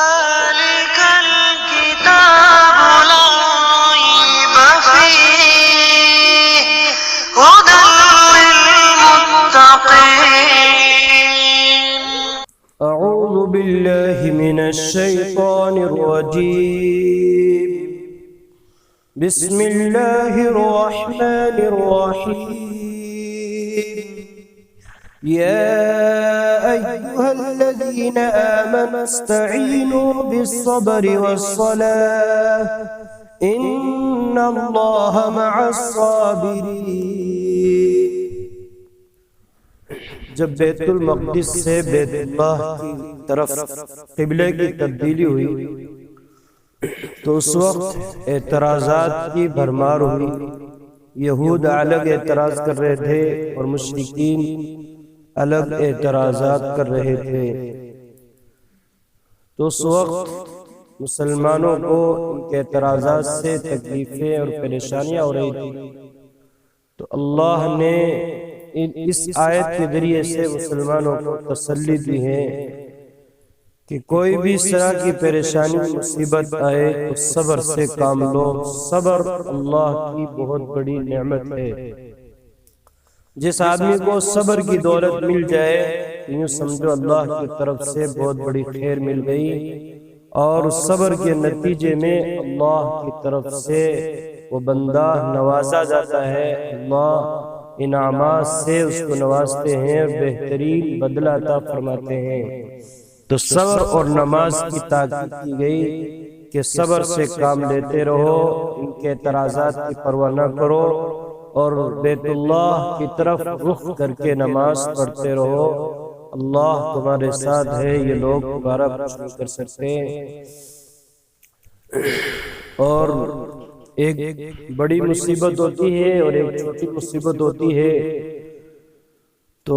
ذلك الكتاب لا ريب فيه هدى للمتقين. أعوذ بالله من الشيطان الرجيم. بسم الله الرحمن الرحيم. يا أيها الذين آمنوا استعينوا بالصبر والصلاة إن الله مع الصابرين. جب بیت المقدس سے بیت اللہ کی طرف قبلے کی تبدیلی ہوئی تو اس وقت اعتراضات کی بھرمار ہوئی. یہود الگ اعتراض کر رہے تھے اور مشرکین الگ اعتراضات کر رہے تھے. تو اس وقت مسلمانوں کو ان کے اعتراضات سے تکلیفیں اور پریشانیاں ہو رہی تھیں. تو اللہ نے اس آیت کے ذریعے سے مسلمانوں کو تسلی دی ہے کہ کوئی بھی اس طرح کی پریشانی مصیبت آئے تو صبر سے کام لو. صبر اللہ کی بہت بڑی نعمت ہے. جس آدمی کو صبر کی دولت مل جائے تو یوں سمجھو اللہ کی طرف سے بہت بڑی خیر مل گئی، اور اس صبر کے نتیجے میں اللہ کی طرف سے وہ بندہ نوازا جاتا ہے. اللہ انعامات سے اس کو نوازتے ہیں اور بہترین بدلہ عطا فرماتے ہیں. تو صبر اور نماز کی تاکید کی گئی کہ صبر سے کام لیتے رہو، ان کے اعتراضات کی پرواہ نہ کرو اور بیت اللہ کی طرف رخ کر کے نماز پڑھتے رہو. اللہ تمہارے ساتھ ہے، یہ لوگ دوبارہ کچھ نہیں کر سکتے. اور ایک بڑی مصیبت ہوتی ہے اور ایک چھوٹی مصیبت ہوتی ہے، تو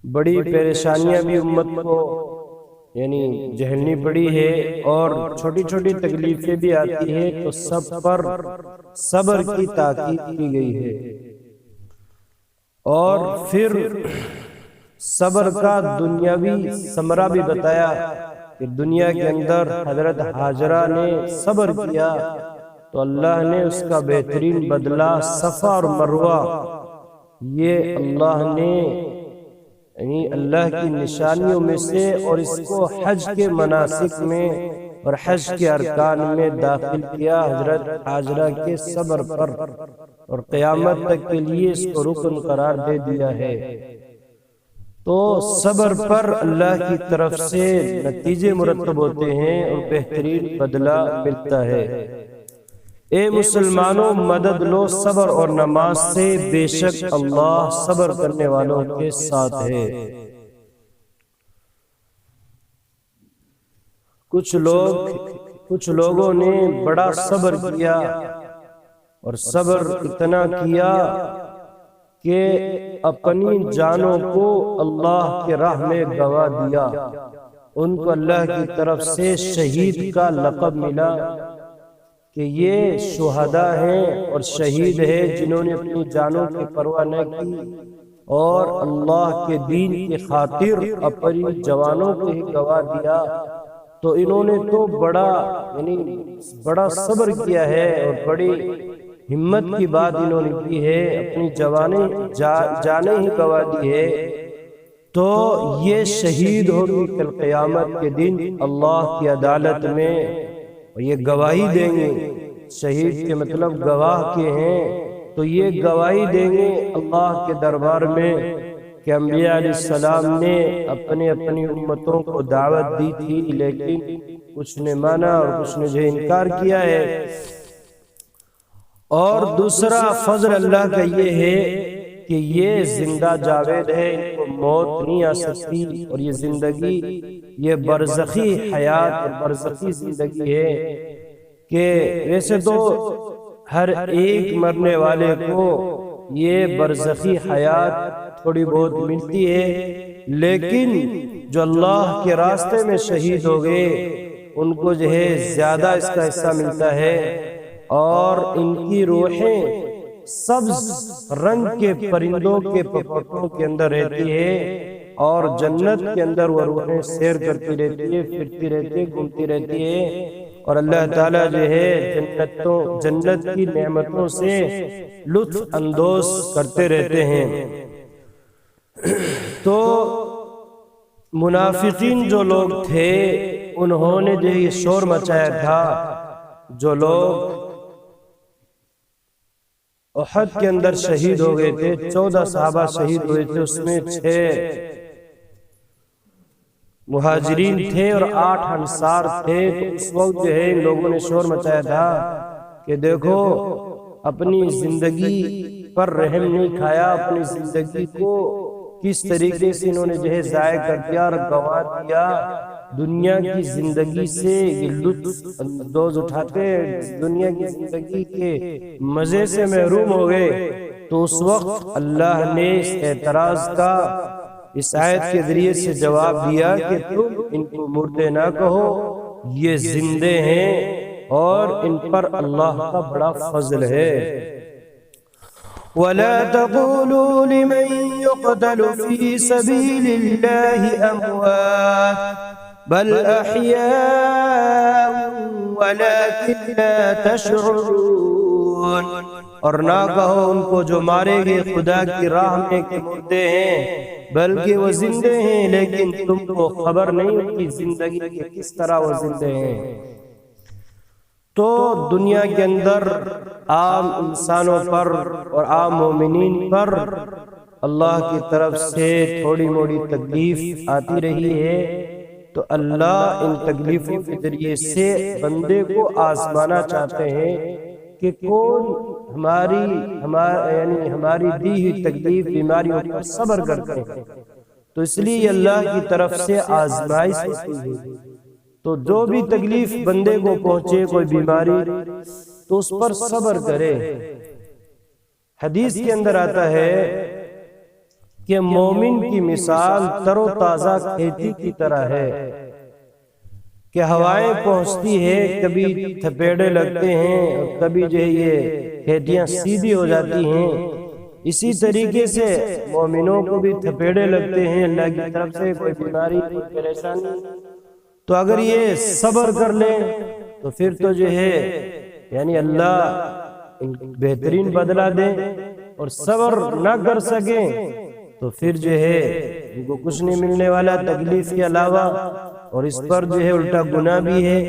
بڑی پریشانیاں بھی امت کو یعنی جھیلنی پڑی ہے اور چھوٹی چھوٹی تکلیفیں بھی آتی ہیں، تو سب پر صبر کی تاکید کی گئی ہے. اور پھر صبر کا دنیاوی ثمرہ بھی بتایا کہ دنیا کے اندر حضرت ہاجرہ نے صبر کیا تو اللہ نے اس کا بہترین بدلہ صفا اور مروہ، یہ اللہ نے یعنی اللہ کی نشانیوں میں سے اور اس کو حج کے مناسک میں اور حج کے ارکان میں داخل کیا حضرت ہاجرہ کے صبر پر، اور قیامت تک کے لیے اس کو رکن قرار دے دیا ہے. تو صبر پر اللہ کی طرف سے نتیجے مرتب ہوتے ہیں اور بہترین بدلہ ملتا ہے. اے مسلمانوں، مدد لو صبر اور نماز سے، بے شک اللہ صبر کرنے والوں کے ساتھ ہے. کچھ لوگوں نے بڑا صبر کیا اور صبر اتنا کیا کہ اپنی جانوں کو اللہ کے راہ میں گوا دیا. ان کو اللہ کی طرف سے شہید کا لقب ملا کہ یہ شہداء ہیں اور شہید ہیں جنہوں نے اپنی جانوں کی پرواہ نہ کی اور اللہ کے دین کی خاطر اپنی جوانوں کو ہی گوا دیا. تو انہوں نے تو بڑا صبر کیا ہے اور بڑی ہمت کی بات انہوں نے کی ہے، اپنی جانیں ہی گوا دی ہے. تو یہ شہید ہوگی کل قیامت کے دن اللہ کی عدالت میں، اور یہ گواہی دیں گے. شہید کے مطلب گواہ کے ہیں، تو یہ گواہی دیں گے اللہ کے دربار میں کہ انبیاء علیہ السلام نے اپنی امتوں کو دعوت دی تھی، لیکن کچھ نے مانا اور کچھ نے جو انکار کیا ہے. اور دوسرا فضل اللہ کا یہ ہے کہ یہ زندہ جاوید ہے، ان کو موت نہیں آ سکتی، اور یہ زندگی یہ برزخی حیات اور برزخی زندگی ہے کہ ویسے تو ہر ایک مرنے والے کو یہ برزخی حیات تھوڑی بہت ملتی ہے، لیکن جو اللہ کے راستے میں شہید ہو گئے ان کو جو ہے زیادہ اس کا حصہ ملتا ہے، اور ان کی روحیں سبز رنگ کے پرندوں کے پپٹوں کے اندر رہتی ہے اور جنت کے اندر وہ روحیں سیر کرتی رہتی ہے، پھرتی رہتی ہے، گھومتی رہتی ہے، اور اللہ تعالیٰ جو ہے جنت کی نعمتوں سے لطف اندوز کرتے رہتے ہیں۔ تو منافقین جو لوگ تھے انہوں نے جو یہ شور مچایا تھا، جو لوگ احد کے اندر شہید ہو گئے تھے، 14 صحابہ شہید ہوئے تھے، اس میں 6 مہاجرین تھے اور 8 انصار تھے۔ تو اس وقت جو ہے ان لوگوں نے شور مچایا تھا کہ دیکھو اپنی زندگی پر رحم نہیں کھایا، اپنی زندگی کو کس طریقے سے انہوں نے جو ہے ضائع کر دیا اور گنوا دیا، دنیا کی زندگی سے یہ لطف اندوز اٹھاتے، دنیا کی زندگی کے مزے سے محروم ہو گئے۔ تو اس وقت اللہ نے اس اعتراض کا اس آیت کے ذریعے سے جواب دیا کہ تم ان کو مردے نہ کہو، یہ زندے ہیں اور ان پر اللہ کا بڑا فضل ہے۔ وَلَا تَقُولُوا لِمَن يُقْتَلُ فِي سَبِيلِ اللَّهِ أَمْوَاتٌ بَلْ أَحْيَاءٌ وَلَكِن لَّا تَشْعُرُونَ، اور نہ کہو ان کو جو مارے گئے خدا کی راہ میں کہ مردے ہیں، بلکہ وہ زندے ہیں، لیکن تم کو خبر نہیں ان کی زندگی کہ کس طرح وہ زندے ہیں۔ تو دنیا کے اندر عام انسانوں پر اور عام مومنین پر اللہ کی طرف سے تھوڑی موڑی تکلیف آتی رہی ہے، تو اللہ ان تکلیفوں کے ذریعے سے بندے کو آزمانا چاہتے ہیں کہ کون ہماری دی ہوئی تکلیف بیماریوں پر صبر کرتے ہیں۔ تو اس لیے اللہ کی طرف سے آزمائش ہوتی ہے، تو جو بھی تکلیف بندے کو پہنچے، کوئی بیماری، تو اس پر صبر کرے۔ حدیث کے اندر آتا ہے کہ مومن کی مثال تر و تازہ کھیتی کی طرح ہے کہ ہوائیں پہنچتی ہے، کبھی تھپیڑے لگتے ہیں اور کبھی جو ہے یہ کھیتیاں سیدھی ہو جاتی ہیں۔ اسی طریقے سے مومنوں کو بھی تھپیڑے لگتے ہیں اللہ کی طرف سے، کوئی بیماری، کوئی پریشانی، تو اگر یہ صبر کر لیں تو پھر تو جو ہے یعنی اللہ بہترین بدلہ دیں، اور صبر نہ کر سکیں تو پھر جو ہے ان کو کچھ نہیں ملنے والا تکلیف کے علاوہ، اور اس پر جو ہے الٹا گناہ بھی ہے۔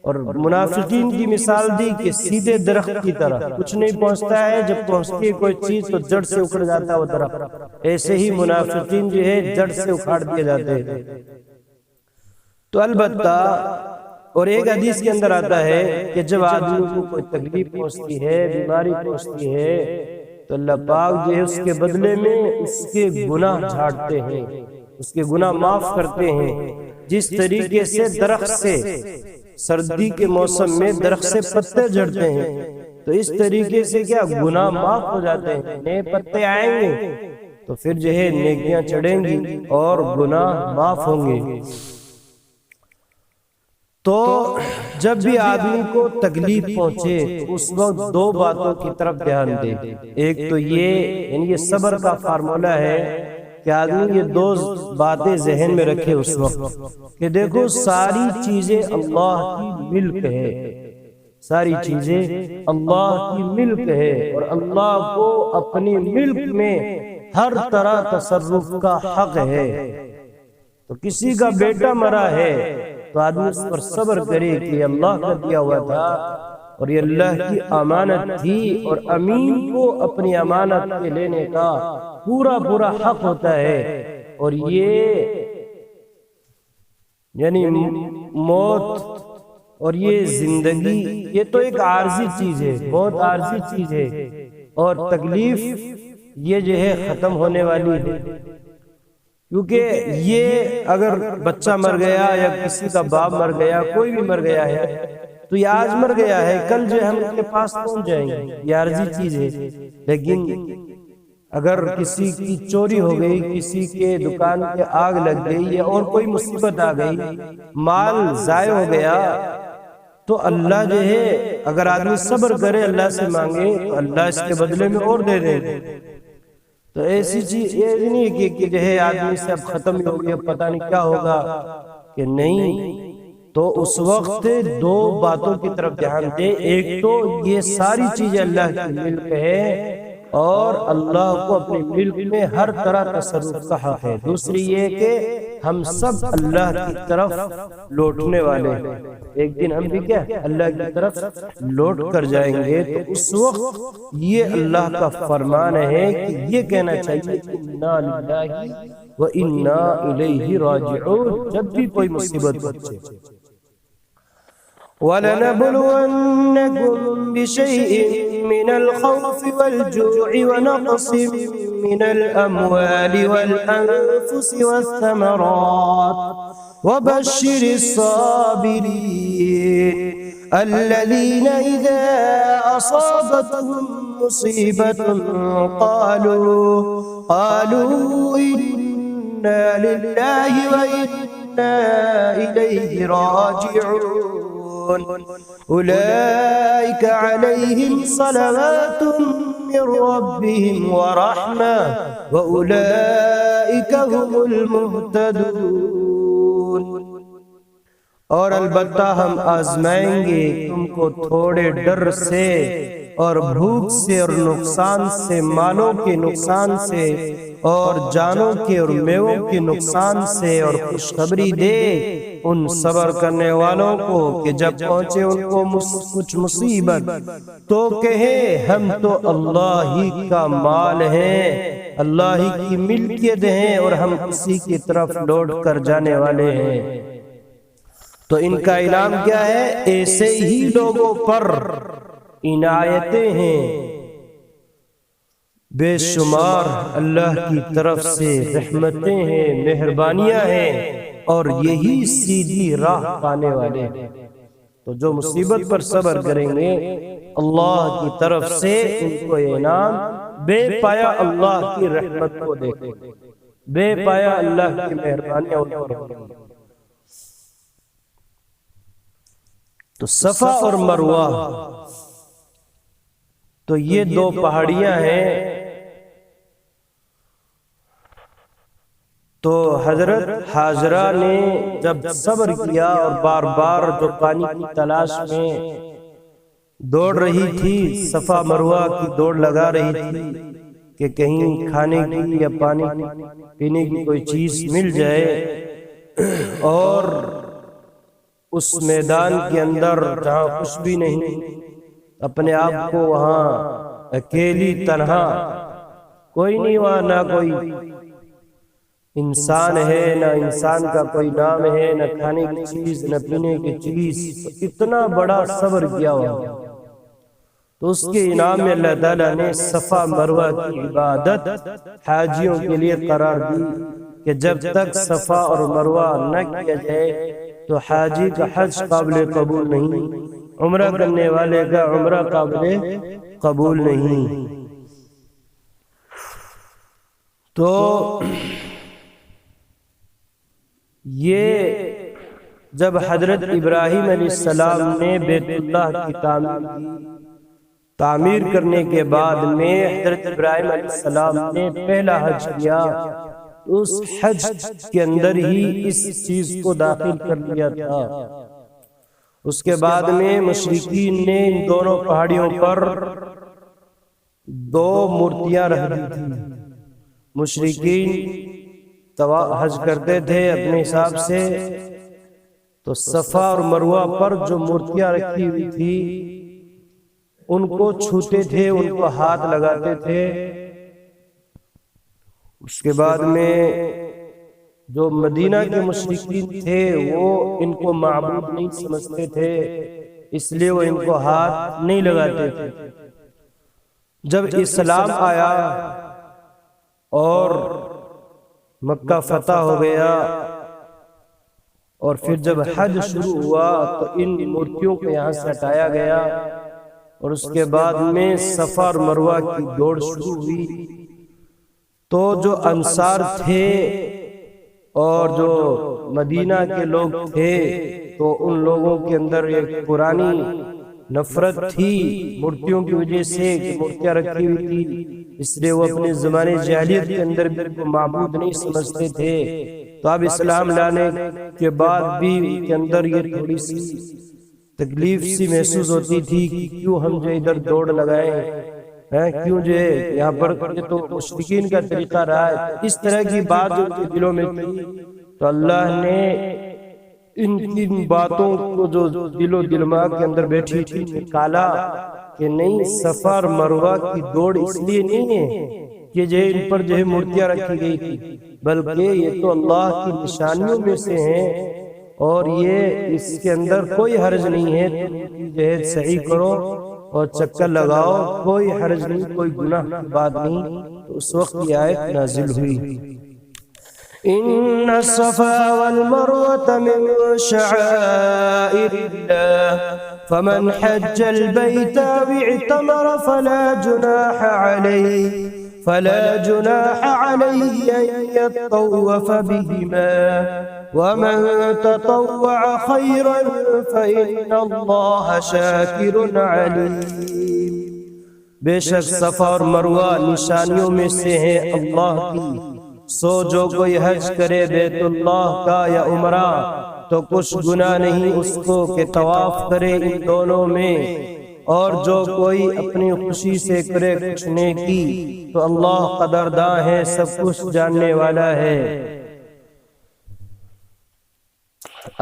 اور منافقین کی مثال دی کہ سیدھے درخت کی طرح کچھ نہیں پہنچتا ہے، جب پہنچتی ہے کوئی چیز تو جڑ سے اکھڑ جاتا ہے وہ درخت، ایسے ہی منافقین جو ہے جڑ سے اکھاڑ دیے جاتے ہیں۔ تو البتہ اور ایک حدیث کے اندر آتا ہے کہ جب آدمی کو کوئی تکلیف پہنچتی ہے، بیماری پہنچتی ہے، تو اللہ پاک جو ہے اس کے بدلے میں اس کے گناہ جھاڑتے ہیں، اس کے گناہ معاف کرتے ہیں۔ جس طریقے سے درخت سے سردی کے موسم میں درخت سے پتے جھڑتے ہیں، تو اس طریقے سے کیا گناہ معاف ہو جاتے ہیں، نئے پتے آئیں گے تو پھر جو ہے نیکیاں چڑھیں گی اور گناہ معاف ہوں گے۔ تو جب بھی آدمی کو تکلیف پہنچے اس وقت 2 باتوں کی طرف دھیان دے۔ ایک تو یعنی یہ صبر کا فارمولہ ہے کہ آدمی یہ 2 باتیں ذہن میں رکھے اس وقت کہ دیکھو ساری چیزیں اللہ کی ملک ہے، ساری چیزیں اللہ کی ملک ہے، اور اللہ کو اپنی ملک میں ہر طرح تصرف کا حق ہے۔ تو کسی کا بیٹا مرا ہے تو آدمی اس پر صبر کرے کہ یہ اللہ کا دیا ہوا تھا اور یہ اللہ کی امانت تھی، اور امین کو اپنی امانت کے لینے کا پورا حق ہوتا ہے۔ اور یہ یعنی موت اور یہ زندگی یہ تو ایک عارضی چیز ہے، بہت عارضی چیز ہے، اور تکلیف یہ جو ہے ختم ہونے والی ہے، کیونکہ یہ اگر بچہ مر گیا یا کسی کا باپ مر گیا، کوئی بھی مر گیا ہے، تو یہ آج مر گیا ہے، کل جو ہم ان کے پاس پہنچ جائیں گے، یہ عارضی چیز ہے۔ لیکن اگر کسی کی چوری ہو گئی، کسی کے دکان پہ آگ لگ گئی یا اور کوئی مصیبت آ گئی، مال ضائع ہو گیا، تو اللہ جو ہے اگر آدمی صبر کرے، اللہ سے مانگے، تو اللہ اس کے بدلے میں اور دے دے۔ تو ایسی چیز یہ نہیں کہ جو ہے آدمی سے اب ختم ہی ہو گیا پتہ نہیں کیا ہوگا کہ نہیں. تو اس وقت دو باتوں کی طرف دھیان دے. ایک تو یہ ساری چیزیں اللہ کی ملک ہے اور اللہ کو اپنے ملک میں ہر طرح تصرف کا حق ہے. دوسری یہ کہ ہم سب اللہ کی طرف لوٹنے والے ہیں. ایک دن ہم بھی کیا اللہ کی طرف لوٹ کر جائیں گے. تو اس وقت یہ اللہ کا فرمان ہے کہ یہ کہنا چاہیے انا للہ و انا الیہ راجعون جب بھی کوئی مصیبت پہنچے. وَلَنَبْلُوَنَّكُمْ بِشَيْءٍ مِّنَ الْخَوْفِ وَالْجُوعِ وَنَقْصٍ مِّنَ الْأَمْوَالِ وَالْأَنفُسِ وَالثَّمَرَاتِ وَبَشِّرِ الصَّابِرِينَ الَّذِينَ إِذَا أَصَابَتْهُم مُّصِيبَةٌ قَالُوا إِنَّا لِلَّهِ وَإِنَّا إِلَيْهِ راجعون. أولئك عليهم صلوات من ربهم ورحمة وأولئك هم المهتدون. اور البتہ ہم آزمائیں گے تم کو تھوڑے ڈر سے اور بھوک سے اور نقصان سے، مالوں کے نقصان سے اور جانوں کے اور میووں کے نقصان سے، اور خوشخبری دے ان صبر کرنے والوں کو کہ جب پہنچے ان کو کچھ مصیبت تو کہیں ہم تو اللہ ہی کا مال ہیں، اللہ ہی کی ملکیت ہیں اور ہم اسی کی طرف لوٹ کر جانے والے ہیں. تو ان کا انعام کیا ہے؟ ایسے ہی لوگوں پر عنایتیں ہیں بے شمار، اللہ کی طرف سے رحمتیں ہیں، مہربانیاں ہیں، اور یہی سیدھی راہ پانے والے ہیں. تو جو مصیبت پر صبر کریں گے اللہ کی طرف سے ان کو انعام بے پایا اللہ کی رحمت کو دیکھیں گے، بے پایا اللہ کی مہربانیاں ان پر ہوں گی. تو صفا اور مروہ تو یہ دو پہاڑیاں ہیں. تو حضرت حاجرہ نے جب صبر کیا اور بار بار جو پانی کی تلاش میں دوڑ رہی تھی، صفا مروہ کی دوڑ لگا رہی تھی کہ کہیں کھانے کی یا پانی پینے کی کوئی چیز مل جائے، اور اس میدان کے اندر جہاں کچھ بھی نہیں، اپنے آپ کو وہاں اکیلی تنہا، کوئی نہیں وہاں، نہ کوئی انسان ہے، نہ انسان کا کوئی نام ہے، نہ کھانے کی چیز، نہ پینے کی چیز. اتنا بڑا صبر کیا ہوا. تو اس کے انعام میں اللہ تعالیٰ نے صفا مروہ کی عبادت حاجیوں کے لیے قرار دی کہ جب تک صفا اور مروہ نہ کیا جائے تو حاجی کا حج قابل قبول نہیں، عمرہ کرنے والے کا عمرہ قابل قبول نہیں. تو یہ جب حضرت ابراہیم علیہ السلام نے بیت اللہ کی تعمیر کرنے کے بعد میں حضرت ابراہیم علیہ السلام نے پہلا حج کیا، اس حج کے اندر ہی اس چیز کو داخل کر لیا تھا. اس کے بعد میں مشرکین نے ان دونوں پہاڑیوں پر دو مورتیاں رکھ دی تھی. مشرکین حج کرتے تھے اپنے حساب سے، تو صفا اور مروہ پر جو مورتیاں رکھی ہوئی تھی ان کو چھوتے تھے، ان کو ہاتھ لگاتے تھے. اس کے بعد میں جو مدینہ کے مشرکین تھے وہ ان کو معبود نہیں سمجھتے تھے، اس لیے وہ ان کو ہاتھ نہیں لگاتے تھے. جب اسلام آیا اور مکہ فتح ہو گیا اور پھر جب حج شروع ہوا تو ان مورتیوں کو یہاں سے ہٹایا گیا، اور اس کے بعد میں صفا اور مروہ کی دوڑ شروع ہوئی. تو جو انصار تھے اور جو مدینہ کے لوگ تھے تو ان لوگوں کے اندر ایک پرانی نفرت تھی مورتیوں کی وجہ سے کہ مورتیاں رکھی ہوئی تھی، اس لیے وہ اپنے زمانے جاہلیت کے اندر بھی کو معبود نہیں سمجھتے تھے۔ تو اب اسلام لانے کے بعد بھی ان کے اندر یہ تھوڑی سی تکلیف سی محسوس ہوتی تھی کہ کیوں ہم جو ادھر دوڑ لگائیں، کیوں جو ہے یہاں پر یہ تو مشرکین کا طریقہ رہا ہے۔ اس طرح کی بات جو ان کے دلوں میں تھی تو اللہ نے ان باتوں کو جو دل و دماغ کے اندر بیٹھی تھی نکالا کہ نہیں، صفا اور مروہ کی دوڑ اس لیے نہیں ہے کہ جو ان پر جو ہے مورتیاں رکھی گئی تھی، بلکہ یہ تو اللہ کی نشانیوں میں سے ہیں، اور یہ اس کے اندر کوئی حرج نہیں ہے، جو ہے صحیح کرو اور چکر لگاؤ، کوئی حرج نہیں، کوئی گناہ کی بات نہیں۔ تو اس وقت یہ آیت نازل ہوئی، ان الصفا والمروة من شعائر الله فمن حج البيت او اعتمر فلا جناح عليه ان يطوف بهما ومن تطوع خيرا فإن الله شاكر عليم۔ بے شک صفا اور مروہ نشانیوں میں سے ہے اللہ کی، سو جو کوئی حج کرے بیت اللہ کا یا عمرہ تو کچھ گناہ نہیں اس کو کہ طواف کرے ان دونوں میں، اور جو کوئی اپنی خوشی سے کرے کچھ نیکی تو اللہ قدرداں ہے، سب کچھ جاننے والا ہے۔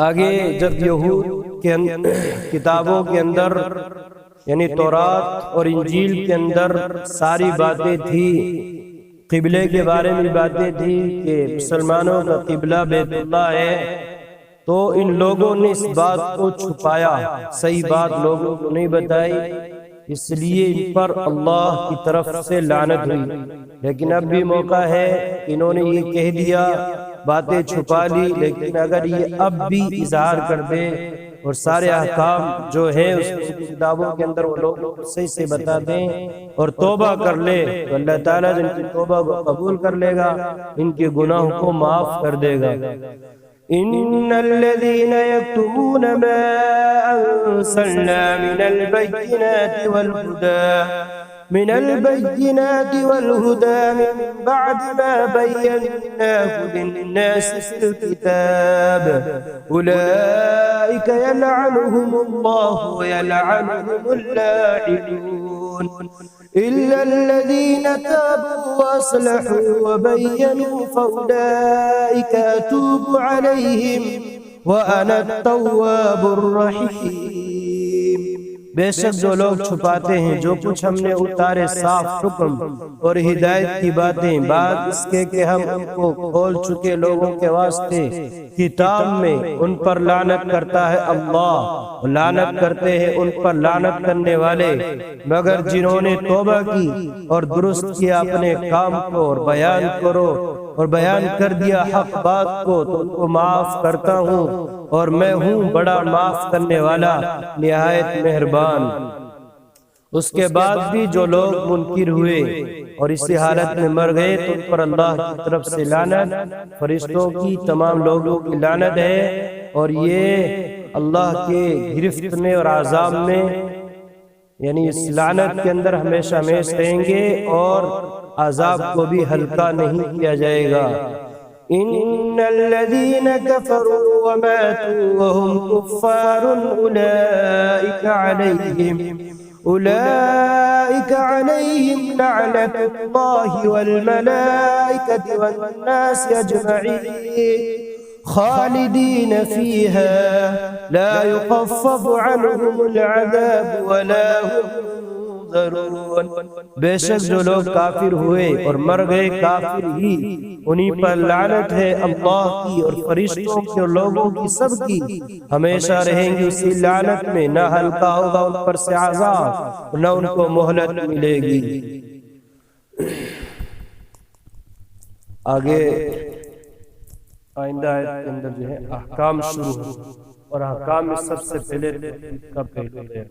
آگے جب یہود کے کتابوں کے اندر یعنی تورات اور انجیل کے اندر ساری باتیں تھی، قبلے کے بارے میں باتیں تھی کہ مسلمانوں کا قبلہ بیت اللہ ہے، تو ان لوگوں نے اس بات کو چھپایا، صحیح بات لوگوں کو نہیں بتائی، اس لیے ان پر اللہ کی طرف سے لعنت ہوئی۔ لیکن اب بھی موقع ہے، انہوں نے یہ کہہ دیا، باتیں چھپا لی، لیکن اگر یہ اب بھی اظہار کر دے اور سارے احکام جو ہے اس کتابوں کے اندر وہ لوگ صحیح سے بتا دیں اور توبہ کر لے تو اللہ تعالیٰ جن کی توبہ کو قبول کر لے گا، ان کے گناہوں کو معاف کر دے گا۔ ان الذين يكتمون ما انزلنا من البينات والهدى من بعد ما بيناه للناس في الكتاب أولئك يلعنهم الله ويلعنهم اللاعنون إلا الذين تابوا وأصلحوا وبينوا فأولئك أتوب عليهم وأنا التواب الرحيم۔ بے شک جو لوگ چھپاتے ہیں جو کچھ ہم نے اتارے صاف حکم اور ہدایت کی باتیں، بعد اس کے کہ ہم ان کو کھول چکے لوگوں کے واسطے کتاب میں، ان پر لعنت کرتا ہے اللہ، لعنت کرتے ہیں ان پر لعنت کرنے والے، مگر جنہوں نے توبہ کی اور درست کیا اپنے کام کو اور بیان کر دیا حق بات کو تو ان کو معاف کرتا ہوں، اور میں ہوں بڑا معاف کرنے والا نہایت مہربان۔ اس کے بعد بھی جو لوگ منکر ہوئے اور اسی حالت میں مر گئے تو ان پر اللہ کی طرف سے لعنت، فرشتوں کی، تمام لوگوں کی لعنت ہے، اور یہ اللہ کے گرفت میں اور عذاب میں یعنی اس لعنت کے اندر ہمیشہ ہمیشہ رہیں گے، اور عذاب کو بھی ہلکا نہیں کیا جائے گا۔ ان الذين كفروا وماتوا وهم كفار اولئك عليهم لعنة الله والملائكة والناس اجمعين خالدين فيها لا يخفف عنهم العذاب ولا هم ضرور۔ بے شک جو لوگ کافر ہوئے اور مر گئے کافر ہی، انہی پر لعنت ہے اللہ کی اور فرشتوں کی اور لوگوں کی، سب کی، ہمیشہ رہیں گے اسی لعنت میں، نہ ہلکا ہوگا ان پر سے عذاب، نہ ان کو مہلت ملے گی۔ آگے آئندہ آیت کے اندر جو ہے احکام شروع ہو، اور احکام میں سب سے پہلے کا پہلو ہے